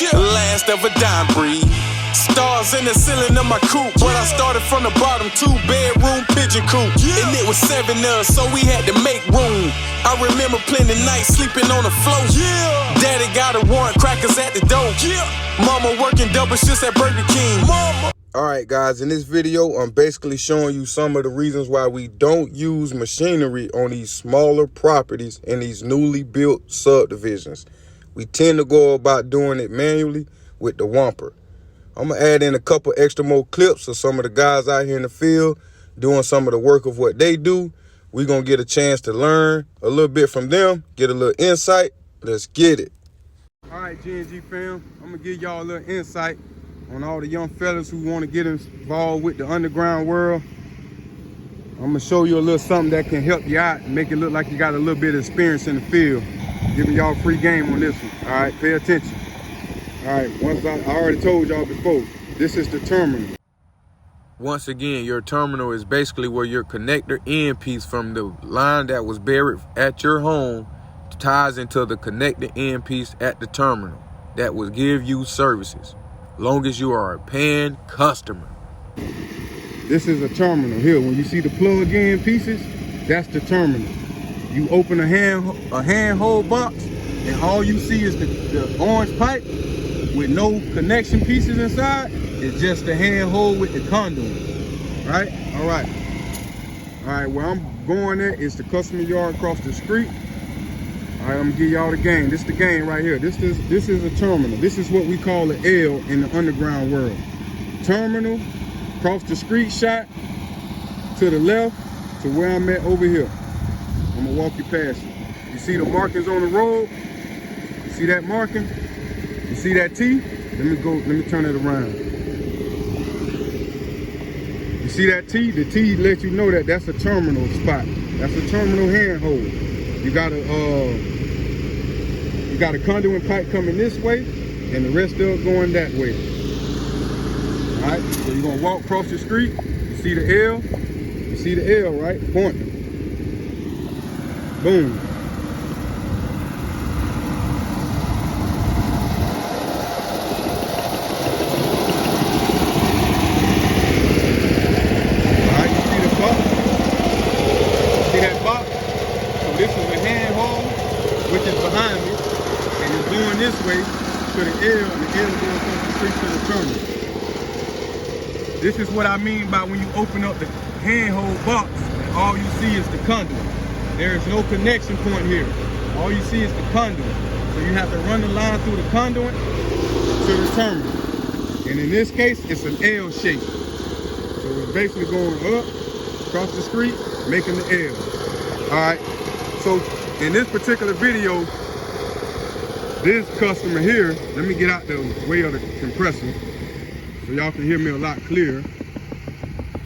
Last of a dime breed. Stars in the ceiling of my coupe, but I started from the bottom, 2-bedroom pigeon coop. And it was 7 of us, so we had to make room. I remember plenty nights sleeping on the floor. Daddy got a warrant, crackers at the door. Mama working double shifts at Burger King. Alright guys, in this video, I'm basically showing you some of the reasons why we don't use machinery on these smaller properties in these newly built subdivisions. We tend to go about doing it manually with the Whomper. I'm going to add in a couple extra more clips of some of the guys out here in the field doing some of the work of what they do. We're going to get a chance to learn a little bit from them, get a little insight. Let's get it. Alright, G&G fam, I'm going to give y'all a little insight on all the young fellas who want to get involved with the underground world. I'm going to show you a little something that can help you out and make it look like you got a little bit of experience in the field. Giving y'all free game on this one. All right, pay attention. All right, once I already told y'all before, this is the terminal. Once again, your terminal is basically where your connector end piece from the line that was buried at your home ties into the connector end piece at the terminal that will give you services. Long as you are a paying customer. This is a terminal here. When you see the plug-in pieces, that's the terminal. You open a handhold box, and all you see is the orange pipe with no connection pieces inside. It's just the handhold with the conduit. Right? All right. All right. Where I'm going at is the customer yard across the street. All right, I'm gonna give y'all the game. This is the game right here. This is a terminal. This is what we call an L in the underground world. Terminal, across the street shot, to the left, to where I'm at over here. I'm gonna walk you past it. You see the markings on the road? You see that marking? You see that T? Let me turn it around. You see that T? The T lets you know that that's a terminal spot. That's a terminal handhold. You got a conduit pipe coming this way, and the rest of it going that way. All right, so you're gonna walk across the street. You see the L? You see the L, right? Pointing. Boom. All right, you see the box? See that box? So this is a handhold, which is behind me, and it's going this way to the L, and the L goes across the street to the terminal. This is what I mean by when you open up the handhold box, and all you see is the conduit. There is no connection point here. All you see is the conduit. So you have to run the line through the conduit to the terminal. And in this case, it's an L shape. So it's basically going up, across the street, making the L. All right. So in this particular video, this customer here, let me get out the way of the compressor so y'all can hear me a lot clearer.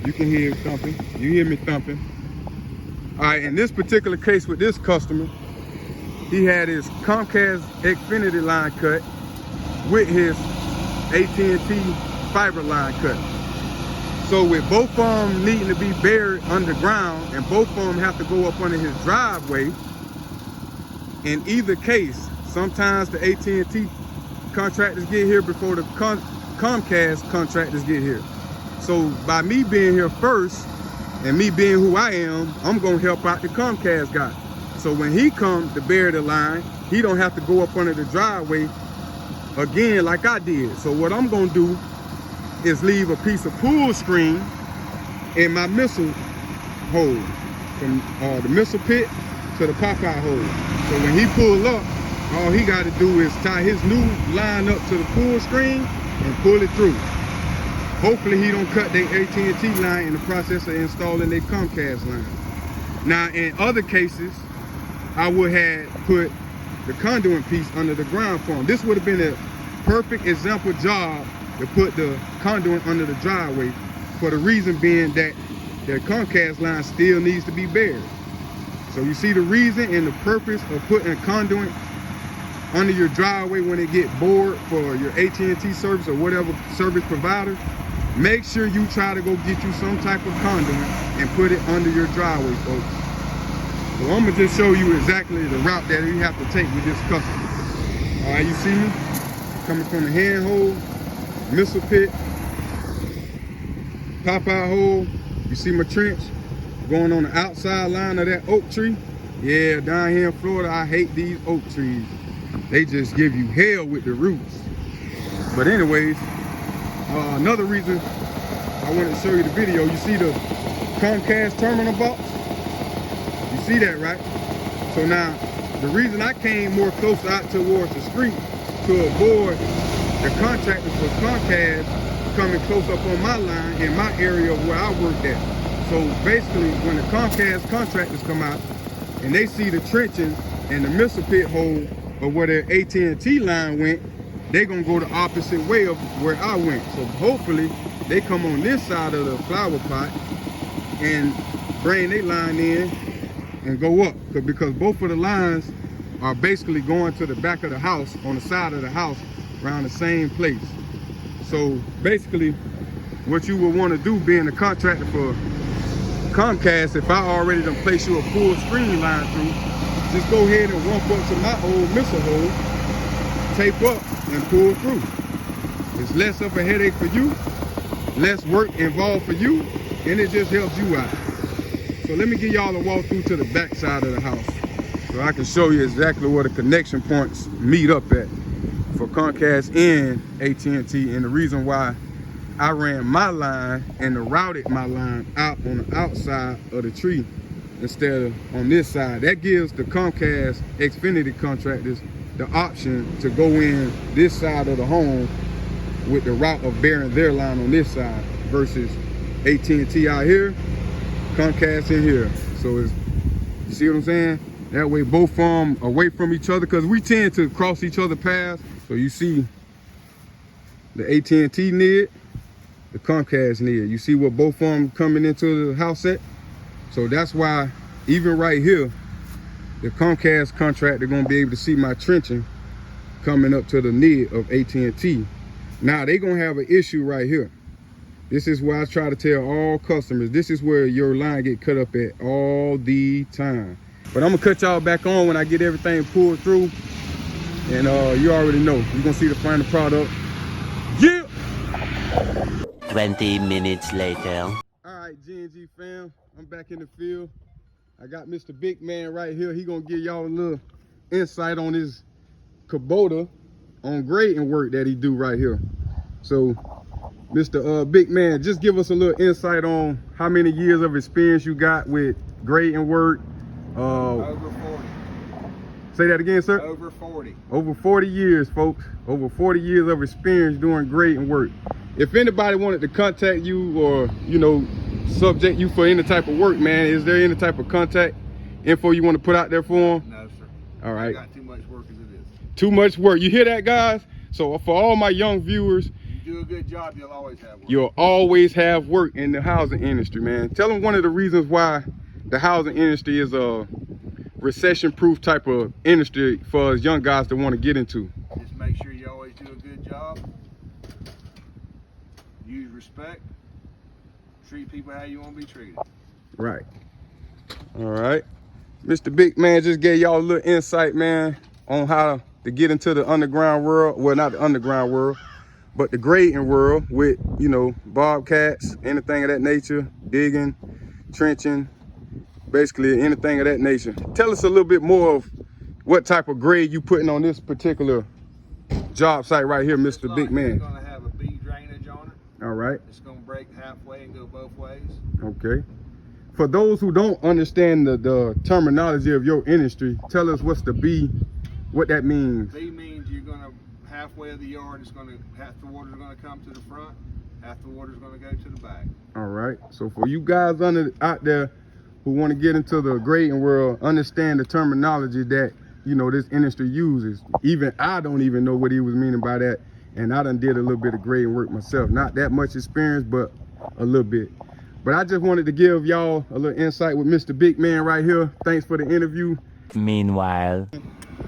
You can hear it thumping. You hear me thumping. All right, in this particular case with this customer, he had his Comcast Xfinity line cut with his AT&T fiber line cut. So with both of them needing to be buried underground and both of them have to go up under his driveway, in either case, sometimes the AT&T contractors get here before the Comcast contractors get here. So by me being here first, and me being who I am, I'm gonna help out the Comcast guy. So when he comes to bury the line, he don't have to go up under the driveway again like I did. So what I'm gonna do is leave a piece of pool string in my missile hole, from the missile pit to the pop-out hole. So when he pull up, all he gotta do is tie his new line up to the pool string and pull it through. Hopefully he don't cut their AT&T line in the process of installing their Comcast line. Now in other cases, I would have put the conduit piece under the ground for him. This would have been a perfect example job to put the conduit under the driveway, for the reason being that their Comcast line still needs to be buried. So you see the reason and the purpose of putting a conduit under your driveway when it get bored for your AT&T service or whatever service provider. Make sure you try to go get you some type of conduit and put it under your driveway, folks. So I'm gonna just show you exactly the route that you have to take with this customer. All right, you see me? coming from the handhold, missile pit, pop-out hole. You see my trench going on the outside line of that oak tree. Yeah, down here in Florida, I hate these oak trees. They just give you hell with the roots. But anyways, another reason I wanted to show you the video, you see the Comcast terminal box? You see that, right? So now, the reason I came more close out towards the street to avoid the contractors for Comcast coming close up on my line in my area of where I worked at. So basically, when the Comcast contractors come out and they see the trenching and the missile pit hole of where their AT&T line went, they're gonna go the opposite way of where I went. So hopefully they come on this side of the flower pot and bring their line in and go up. Because both of the lines are basically going to the back of the house, on the side of the house, around the same place. So basically what you would want to do, being a contractor for Comcast, if I already done place you a full screen line through, just go ahead and walk up to my old missile hole, tape up, and pull through. It's less of a headache for you, less work involved for you, and it just helps you out. So let me give y'all a walkthrough to the back side of the house so I can show you exactly where the connection points meet up at for Comcast and AT&T, and the reason why I ran my line and routed my line out on the outside of the tree instead of on this side. That gives the Comcast Xfinity contractors the option to go in this side of the home with the route of bearing their line on this side versus AT&T out here, Comcast in here. So it's, you see what I'm saying? That way both of them away from each other, because we tend to cross each other's paths. So you see the AT&T near, the Comcast near. You see what both of them coming into the house at? So that's why even right here, the Comcast contractor gonna be able to see my trenching coming up to the near of AT&T. Now they gonna have an issue right here. This is why I try to tell all customers, this is where your line get cut up at all the time. But I'm gonna cut y'all back on when I get everything pulled through. And you already know, you're gonna see the final product. Yeah! 20 minutes later. All right, G&G fam, I'm back in the field. I got Mr. Big Man right here. He gonna give y'all a little insight on his Kubota on grading work that he do right here. So, Mr. Big Man, just give us a little insight on how many years of experience you got with grading work. Over 40. Say that again, sir? Over 40. Over 40 years, folks. Over 40 years of experience doing grading work. If anybody wanted to contact you or, you know, subject you for any type of work, man, is there any type of contact info you want to put out there for them? No, sir. All right. I got too much work as it is. Too much work. You hear that, guys? So for all my young viewers, You do a good job, you'll always have work. you'll always have work in the housing industry, man. Tell them one of the reasons why the housing industry is a recession-proof type of industry for us young guys to want to get into. Just make sure you always do a good job. Use respect. Treat people how you want to be treated. Right. All right. Mr. Big Man just gave y'all a little insight, man, on how to get into the underground world. Well, not the underground world, but the grading world with, you know, bobcats, anything of that nature, digging, trenching, basically anything of that nature. Tell us a little bit more of what type of grade you putting on this particular job site right here, Mr. Big Man. It's going to have a B drainage on it. All right. It's going to break halfway and go both ways. Okay. For those who don't understand the terminology of your industry, tell us what's the B, what that means. B means you're going to, halfway of the yard, it's going to, half the water's going to come to the front, half the water's going to go to the back. All right. So for you guys out there who want to get into the grading world, understand the terminology that, you know, this industry uses. Even I don't even know what he was meaning by that. And I done did a little bit of grading work myself. Not that much experience, but a little bit. But I just wanted to give y'all a little insight with Mr. Big Man right here. Thanks for the interview. Meanwhile,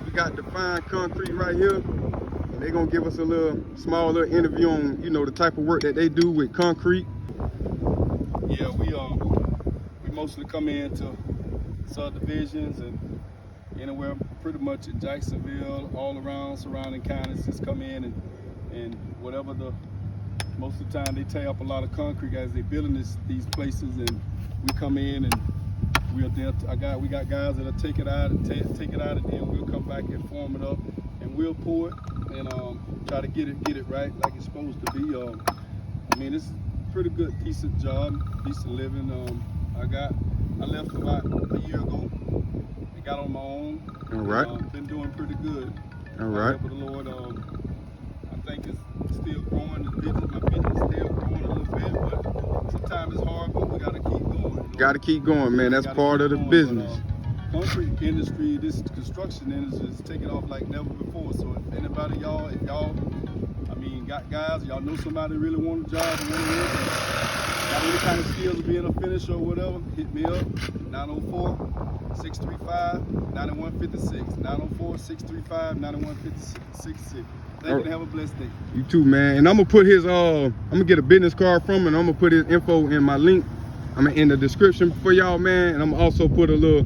We got Define Concrete right here. And they're gonna give us a small little interview on, you know, the type of work that they do with concrete. Yeah, we mostly come into subdivisions and anywhere pretty much in Jacksonville, all around surrounding counties, just come in and whatever most of the time they tear up a lot of concrete as they building these places, and we come in and we're there. We got guys that'll take it out and take it out, and then we'll come back and form it up, and we'll pour it and try to get it right like it's supposed to be. I mean, it's a pretty good, decent job, decent living. I left about a year ago and got on my own. All right. And, been doing pretty good. All right. With the Lord, I think it's still growing. My business is still growing a little bit, but sometimes it's hard, but we gotta keep going. You know? Gotta keep going, man. That's part of the business. But, concrete industry, this construction industry is taking off like never before. So if anybody, if y'all, I mean, got guys, y'all know somebody really want a job and want to work, got any kind of skills of being a finisher or whatever, hit me up, 904-635-9156, 904-635-9156. Thank you and have a blessed day. You too, man. And I'm gonna put his I'm gonna get a business card from him, and I'm gonna put his info in my link. In the description for y'all, man. And I'm gonna also put a little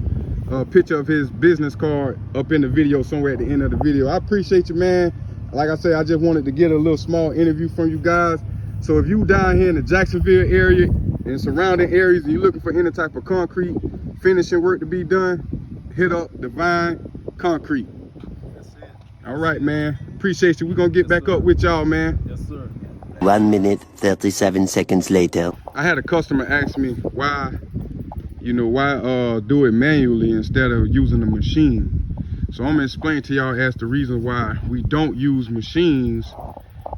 picture of his business card up in the video somewhere at the end of the video. I appreciate you, man. Like I said, I just wanted to get a little small interview from you guys. So if you down here in the Jacksonville area and surrounding areas and you're looking for any type of concrete finishing work to be done, hit up Divine Concrete. That's it. All right, man. Appreciate you. We're gonna get back up with y'all, man. Yes, sir. 1 minute, 37 seconds later. I had a customer ask me why do it manually instead of using a machine. So I'm gonna explain to y'all as the reason why we don't use machines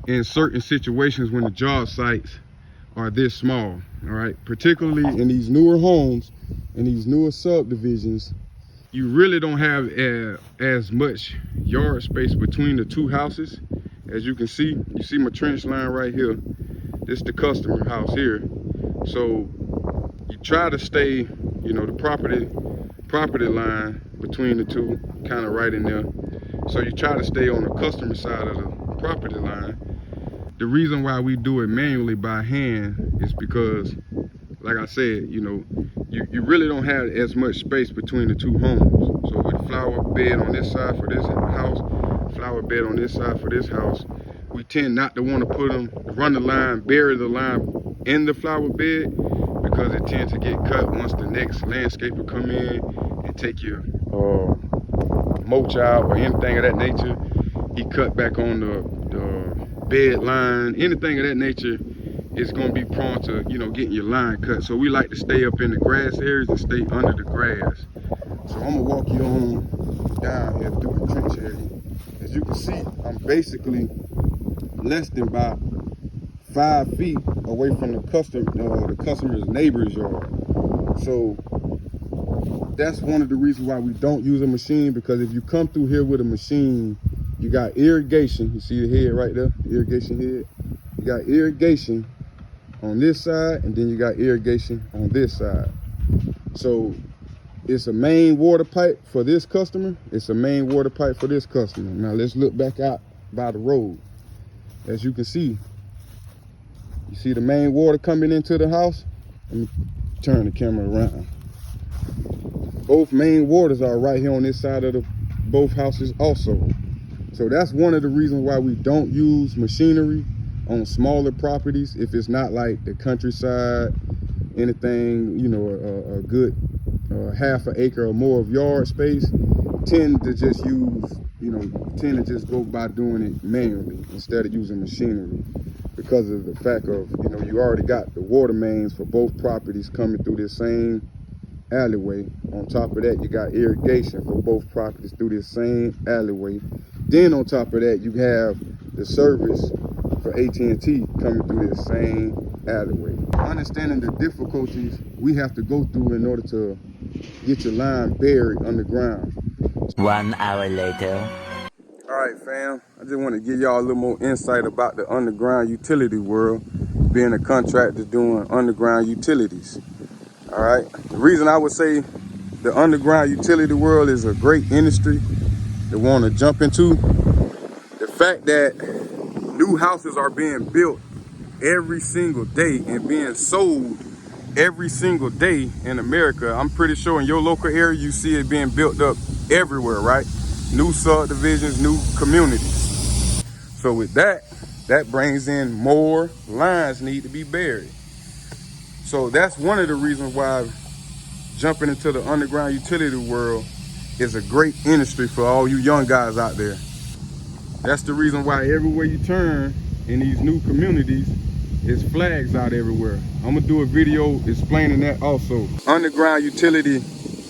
in certain situations when the job sites are this small. All right, particularly in these newer homes, in these newer subdivisions, you really don't have as much yard space between the two houses. As you can see, you see my trench line right here. This is the customer house here. So you try to stay, the property line between the two, kind of right in there. So you try to stay on the customer side of the property line. The reason why we do it manually by hand is because, like I said, you really don't have as much space between the two homes. So with a flower bed on this side for this house, flower bed on this side for this house, we tend not to want to run the line, bury the line in the flower bed, because it tends to get cut once the next landscaper come in and take your mulch out or anything of that nature. He cut back on the bed line, anything of that nature is going to be prone to, getting your line cut. So we like to stay up in the grass areas and stay under the grass. So I'm gonna walk you on down here through the trench area. As you can see, I'm basically less than about 5 feet away from the customer's neighbor's yard. So that's one of the reasons why we don't use a machine, because if you come through here with a machine, you got irrigation. You see the head right there, irrigation head. You got irrigation on this side, and then you got irrigation on this side. So it's a main water pipe for this customer. It's a main water pipe for this customer. Now let's look back out by the road. As you can see, you see the main water coming into the house. Let me turn the camera around. Both main waters are right here on this side of both houses also. So that's one of the reasons why we don't use machinery on smaller properties. If it's not like the countryside, anything, a good half an acre or more of yard space, tend to just go by doing it manually instead of using machinery, because of the fact of, you already got the water mains for both properties coming through this same alleyway. On top of that, you got irrigation for both properties through this same alleyway. Then on top of that, you have the service for AT&T coming through this same alleyway. Understanding the difficulties we have to go through in order to get your line buried underground. 1 hour later. All right, fam. I just want to give y'all a little more insight about the underground utility world, being a contractor doing underground utilities. All right. The reason I would say the underground utility world is a great industry to want to jump into, the fact that new houses are being built every single day and being sold every single day in America. I'm pretty sure in your local area you see it being built up everywhere, right? new subdivisions, new communities. So with that brings in more lines need to be buried. So that's one of the reasons why jumping into the underground utility world is a great industry for all you young guys out there. That's the reason why everywhere you turn in these new communities, there's flags out everywhere. I'm gonna do a video explaining that also. Underground utility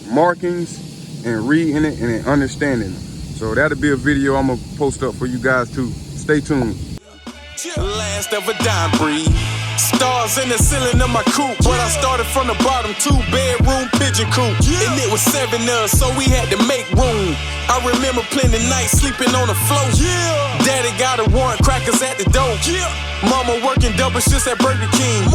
markings and reading it and understanding it. So that'll be a video I'm gonna post up for you guys too. Stay tuned. Last of a dime breed. Stars in the ceiling of my coupe, but I started from the bottom, 2-bedroom pigeon coop. And it was 7 of us, so we had to make room. I remember plenty nights sleeping on the floor. Daddy got a warrant, crackers at the door. Mama working double shifts at Burger King.